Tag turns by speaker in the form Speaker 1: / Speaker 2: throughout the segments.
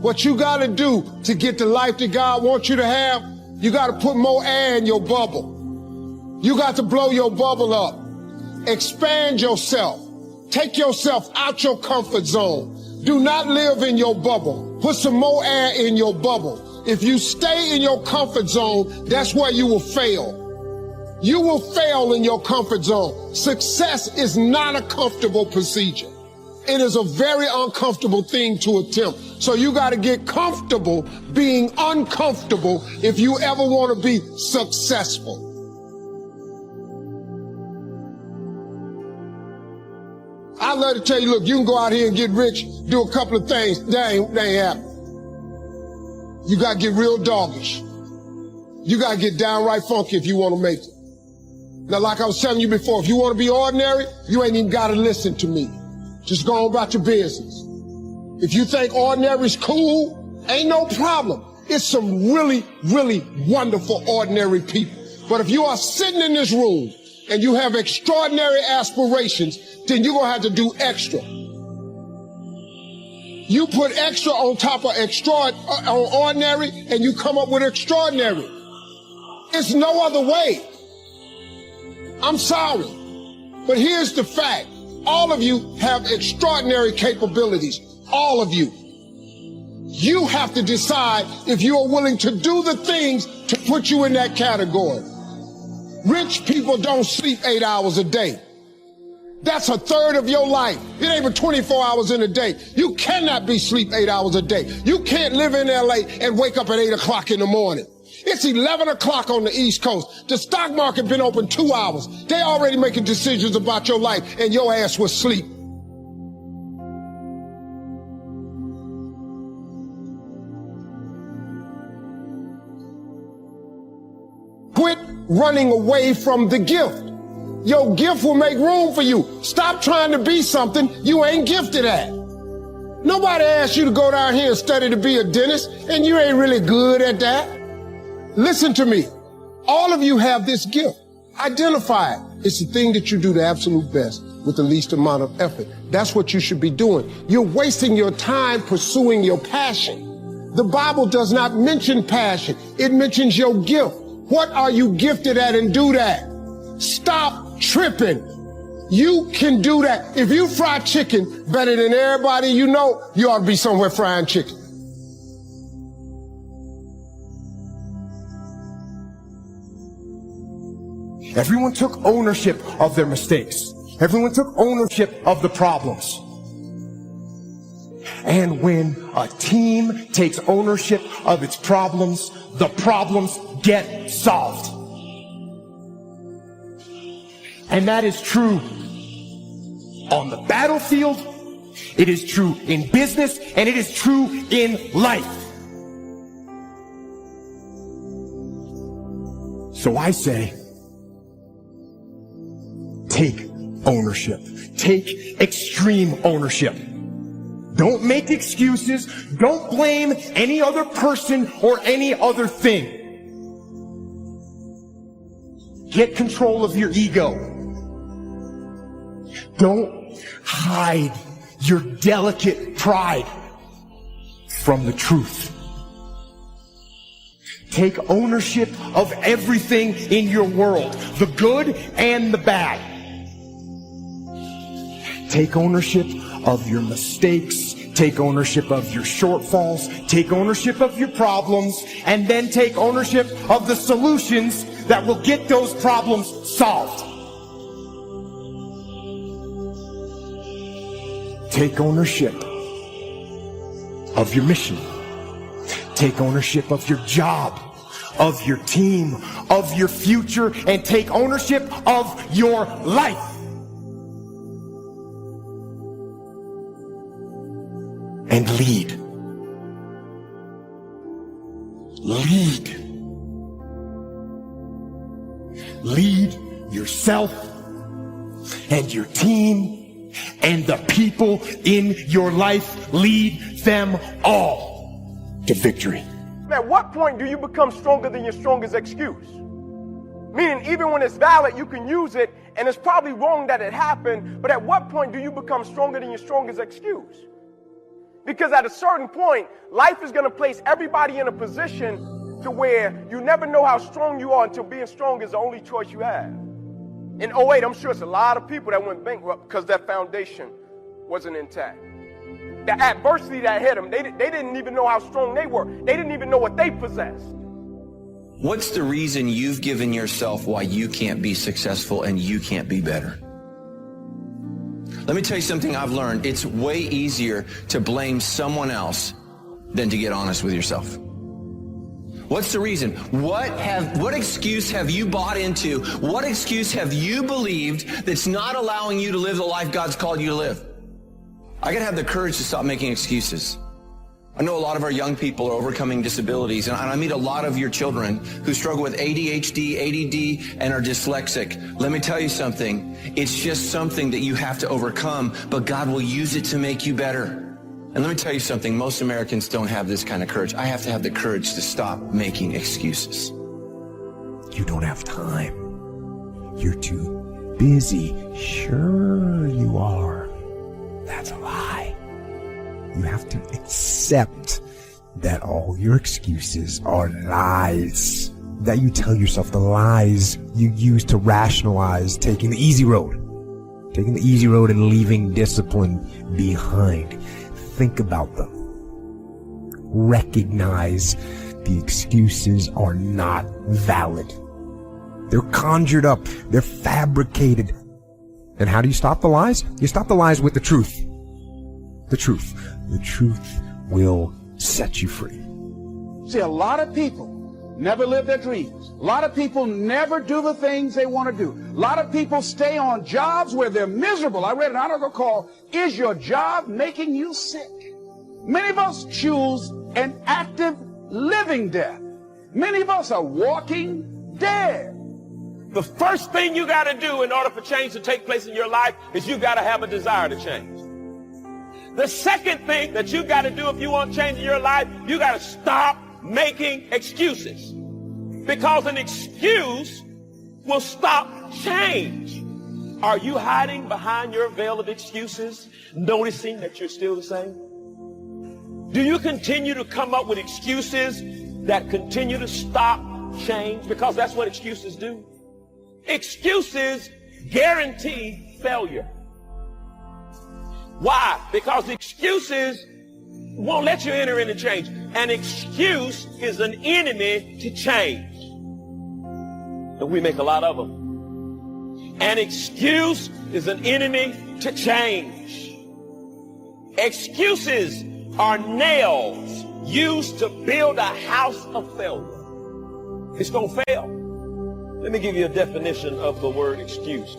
Speaker 1: What you got to do to get the life that God wants you to have, you got to put more air in your bubble. You got to blow your bubble up. Expand yourself. Take yourself out your comfort zone. Do not live in your bubble. Put some more air in your bubble. If you stay in your comfort zone, that's where you will fail. You will fail in your comfort zone. Success is not a comfortable procedure. It is a very uncomfortable thing to attempt. So you got to get comfortable being uncomfortable if you ever want to be successful. I love to tell you, look, you can go out here and get rich, do a couple of things. That ain't happening. You got to get real doggish. You got to get downright funky if you want to make it. Now, like I was telling you before, if you want to be ordinary, you ain't even got to listen to me. Just go on about your business. If you think ordinary is cool, ain't no problem. It's some really, really wonderful ordinary people. But if you are sitting in this room and you have extraordinary aspirations, then you're going to have to do extra. You put extra on top of ordinary and you come up with extraordinary. It's no other way. I'm sorry, but here's the fact. All of you have extraordinary capabilities. All of you. You have to decide if you are willing to do the things to put you in that category. Rich people don't sleep 8 hours a day. That's a third of your life. It ain't but 24 hours in a day. You cannot be asleep 8 hours a day. You can't live in LA and wake up at 8 o'clock in the morning. It's 11 o'clock on the East Coast. The stock market been open 2 hours. They already making decisions about your life and your ass was asleep. Quit running away from the gift. Your gift will make room for you. Stop trying to be something you ain't gifted at. Nobody asked you to go down here and study to be a dentist, and you ain't really good at that. Listen to me. All of you have this gift. Identify it. It's the thing that you do the absolute best with the least amount of effort. That's what you should be doing. You're wasting your time pursuing your passion. The Bible does not mention passion. It mentions your gift. What are you gifted at, and do that. Stop tripping. You can do that. If you fry chicken better than everybody you know, you ought to be somewhere frying chicken.
Speaker 2: Everyone took ownership of their mistakes. Everyone took ownership of the problems. And when a team takes ownership of its problems, the problems get solved. And that is true on the battlefield, it is true in business, and it is true in life. So I say, take ownership. Take extreme ownership. Don't make excuses. Don't blame any other person or any other thing. Get control of your ego. Don't hide your delicate pride from the truth. Take ownership of everything in your world, the good and the bad. Take ownership of your mistakes. Take ownership of your shortfalls. Take ownership of your problems. And then take ownership of the solutions that will get those problems solved. Take ownership of your mission. Take ownership of your job, of your team, of your future, and take ownership of your life. And lead. Lead. Lead yourself and your team and the people in your life. Lead them all to victory.
Speaker 3: At what point do you become stronger than your strongest excuse? Meaning, even when it's valid, you can use it, and it's probably wrong that it happened, but at what point do you become stronger than your strongest excuse? Because at a certain point, life is going to place everybody in a position to where you never know how strong you are until being strong is the only choice you have. In 08, I'm sure it's a lot of people that went bankrupt because that foundation wasn't intact. The adversity that hit them, they didn't even know how strong they were. They didn't even know what they possessed.
Speaker 4: What's the reason you've given yourself why you can't be successful and you can't be better? Let me tell you something I've learned. It's way easier to blame someone else than to get honest with yourself. What's the reason? What excuse have you bought into? What excuse have you believed that's not allowing you to live the life God's called you to live? I gotta have the courage to stop making excuses. I know a lot of our young people are overcoming disabilities, and I meet a lot of your children who struggle with ADHD, ADD, and are dyslexic. Let me tell you something. It's just something that you have to overcome, but God will use it to make you better. And let me tell you something. Most Americans don't have this kind of courage. I have to have the courage to stop making excuses.
Speaker 2: You don't have time. You're too busy. Sure you are. That's a lie. You have to accept that all your excuses are lies. That you tell yourself, the lies you use to rationalize taking the easy road. Taking the easy road and leaving discipline behind. Think about them. Recognize the excuses are not valid. They're conjured up. They're fabricated. And how do you stop the lies? You stop the lies with the truth. The truth. The truth will set you free.
Speaker 5: See, a lot of people never live their dreams. A lot of people never do the things they want to do. A lot of people stay on jobs where they're miserable. I read an article called, "Is Your Job Making You Sick?" Many of us choose an active living death. Many of us are walking dead.
Speaker 6: The first thing you got to do in order for change to take place in your life is you got to have a desire to change. The second thing that you got to do if you want change in your life, you got to stop making excuses. Because an excuse will stop change. Are you hiding behind your veil of excuses, noticing that you're still the same? Do you continue to come up with excuses that continue to stop change? Because that's what excuses do. Excuses guarantee failure. Why? Because excuses won't let you enter into change. An excuse is an enemy to change. And we make a lot of them. An excuse is an enemy to change. Excuses are nails used to build a house of failure. It's going to fail. Let me give you a definition of the word excuse.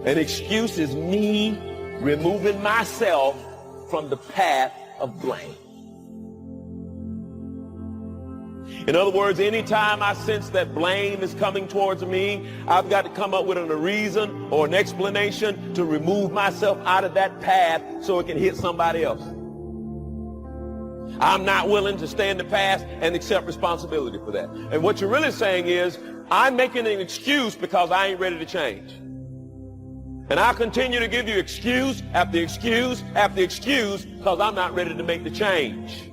Speaker 6: An excuse is me removing myself from the path of blame. In other words, anytime I sense that blame is coming towards me, I've got to come up with a reason or an explanation to remove myself out of that path so it can hit somebody else. I'm not willing to stay in the past and accept responsibility for that. And what you're really saying is, I'm making an excuse because I ain't ready to change. And I'll continue to give you excuse after excuse after excuse because I'm not ready to make the change.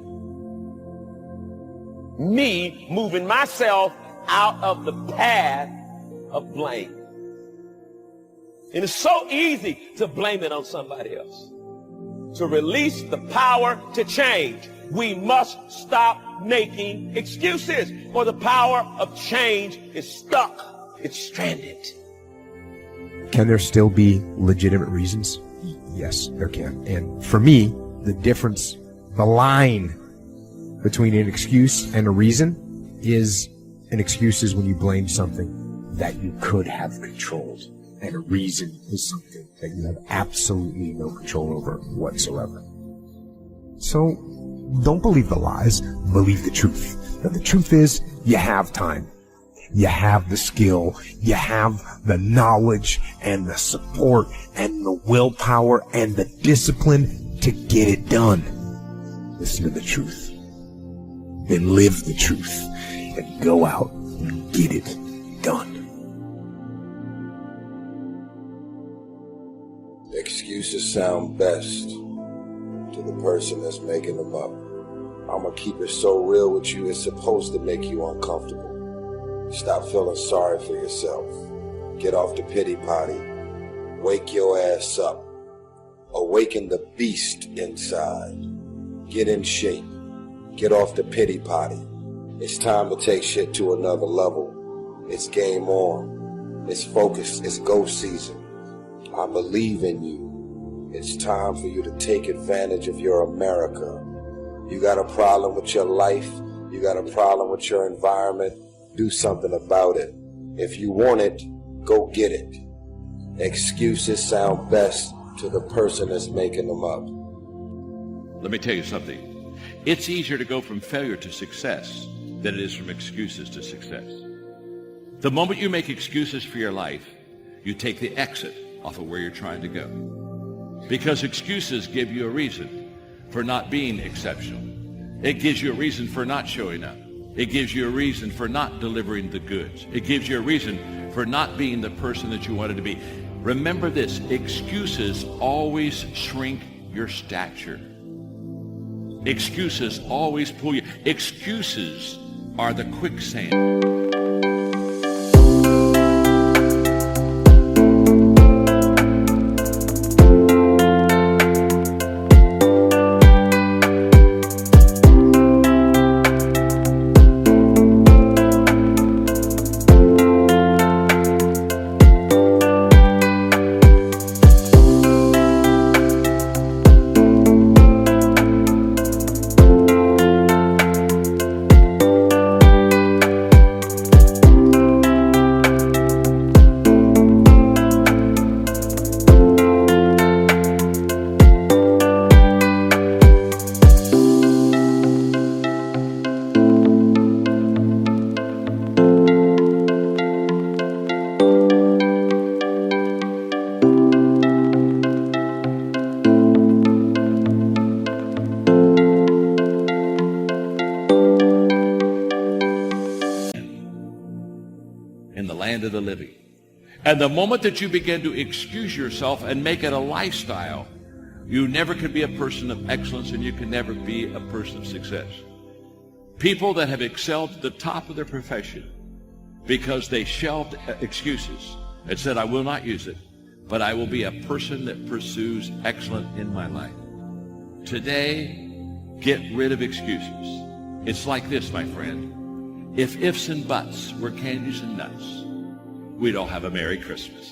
Speaker 6: Me moving myself out of the path of blame. And it's so easy to blame it on somebody else. To release the power to change, we must stop making excuses, or the power of change is stuck. It's stranded.
Speaker 2: Can there still be legitimate reasons? Yes, there can. And for me, the difference, the line between an excuse and a reason is, an excuse is when you blame something that you could have controlled, and a reason is something that you have absolutely no control over whatsoever. So don't believe the lies, believe the truth. Now, the truth is, you have time. You have the skill, you have the knowledge and the support and the willpower and the discipline to get it done. Listen to the truth. Then live the truth and go out and get it done.
Speaker 7: Excuses sound best to the person that's making them up. I'm going to keep it so real with you, it's supposed to make you uncomfortable. Stop feeling sorry for yourself. Get off the pity potty. Wake your ass up. Awaken the beast inside. Get in shape. Get off the pity potty. It's time to take shit to another level. It's game on. It's focus. It's go season. I believe in you. It's time for you to take advantage of your America. You got a problem with your life. You got a problem with your environment. Do something about it. If you want it, go get it. Excuses sound best to the person that's making them up.
Speaker 8: Let me tell you something. It's easier to go from failure to success than it is from excuses to success. The moment you make excuses for your life, you take the exit off of where you're trying to go. Because excuses give you a reason for not being exceptional. It gives you a reason for not showing up. It gives you a reason for not delivering the goods. It gives you a reason for not being the person that you wanted to be. Remember this, excuses always shrink your stature. Excuses always pull you. Excuses are the quicksand. In the land of the living. And the moment that you begin to excuse yourself and make it a lifestyle, you never can be a person of excellence and you can never be a person of success. People that have excelled at the top of their profession because they shelved excuses and said, I will not use it, but I will be a person that pursues excellence in my life. Today, get rid of excuses. It's like this, my friend. If ifs and buts were candies and nuts, we'd all have a Merry Christmas.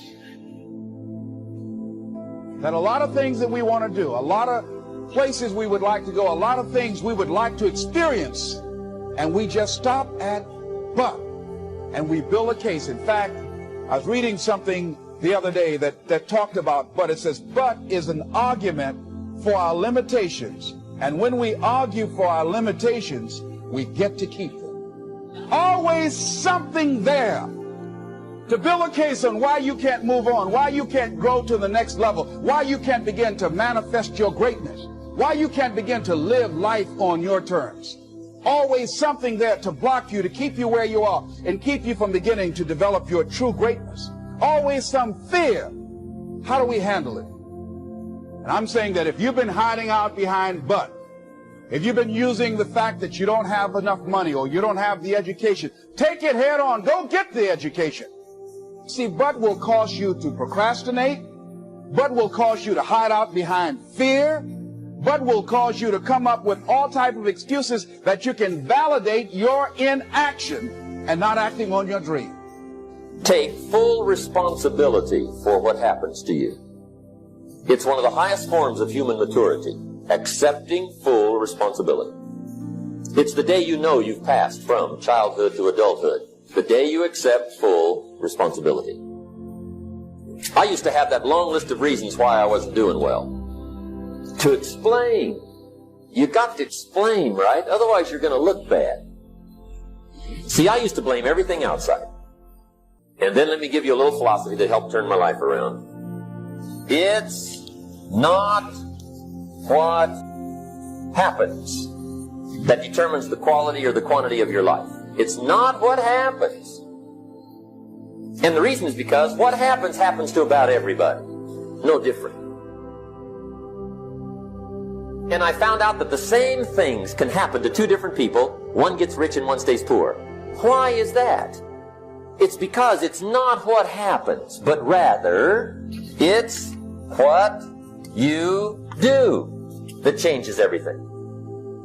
Speaker 5: That a lot of things that we want to do, a lot of places we would like to go, a lot of things we would like to experience, and we just stop at but, and we build a case. In fact, I was reading something the other day that talked about but. It says, but is an argument for our limitations, and when we argue for our limitations, we get to keep them. Always something there to build a case on why you can't move on, why you can't grow to the next level, why you can't begin to manifest your greatness, why you can't begin to live life on your terms. Always something there to block you, to keep you where you are, and keep you from beginning to develop your true greatness. Always some fear. How do we handle it? And I'm saying that if you've been hiding out behind but, if you've been using the fact that you don't have enough money or you don't have the education, take it head on. Go get the education. See, but will cause you to procrastinate. But will cause you to hide out behind fear. But will cause you to come up with all type of excuses that you can validate your inaction and not acting on your dream.
Speaker 9: Take full responsibility for what happens to you. It's one of the highest forms of human maturity. Accepting full responsibility. It's the day you know you've passed from childhood to adulthood. The day you accept full responsibility. I used to have that long list of reasons why I wasn't doing well. To explain. You got to explain, right? Otherwise you're going to look bad. See, I used to blame everything outside. And then let me give you a little philosophy that helped turn my life around. It's not what happens that determines the quality or the quantity of your life. It's not what happens. And the reason is because what happens happens to about everybody. No different. And I found out that the same things can happen to two different people. One gets rich and one stays poor. Why is that? It's because it's not what happens, but rather it's what you do that changes everything.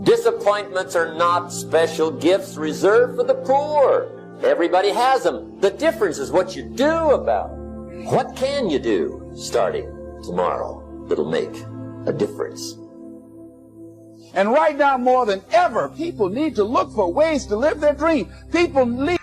Speaker 9: Disappointments are not special gifts reserved for the poor. Everybody has them. The difference is what you do about it. What can you do starting tomorrow that'll make a difference?
Speaker 5: And right now, more than ever, people need to look for ways to live their dream. People need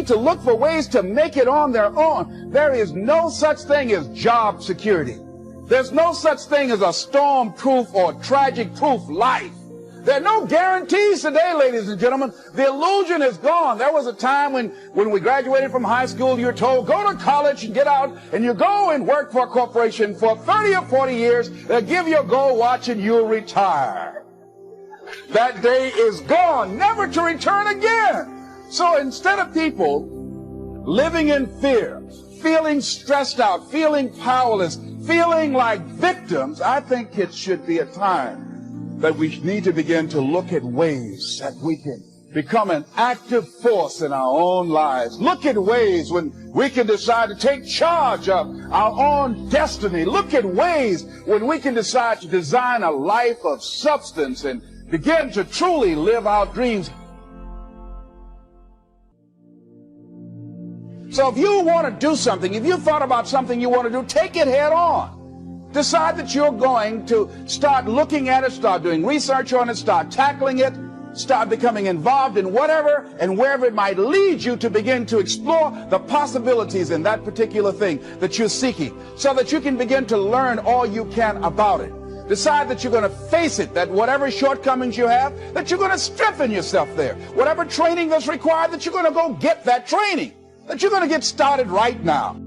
Speaker 5: to look for ways to make it on their own. There is no such thing as job security. There's no such thing as a storm-proof or tragic-proof life. There are no guarantees today, ladies and gentlemen. The illusion is gone. There was a time when we graduated from high school, you were told, go to college and get out, and you go and work for a corporation for 30 or 40 years. They'll give you a gold watch and you'll retire. That day is gone, never to return again. So instead of people living in fear, feeling stressed out, feeling powerless, feeling like victims, I think it should be a time that we need to begin to look at ways that we can become an active force in our own lives. Look at ways when we can decide to take charge of our own destiny. Look at ways when we can decide to design a life of substance and begin to truly live our dreams. So if you want to do something, if you thought about something you want to do, take it head on. Decide that you're going to start looking at it, start doing research on it, start tackling it, start becoming involved in whatever and wherever it might lead you to begin to explore the possibilities in that particular thing that you're seeking, so that you can begin to learn all you can about it. Decide that you're going to face it, that whatever shortcomings you have, that you're going to strengthen yourself there. Whatever training that's required, that you're going to go get that training. That you're going to get started right now.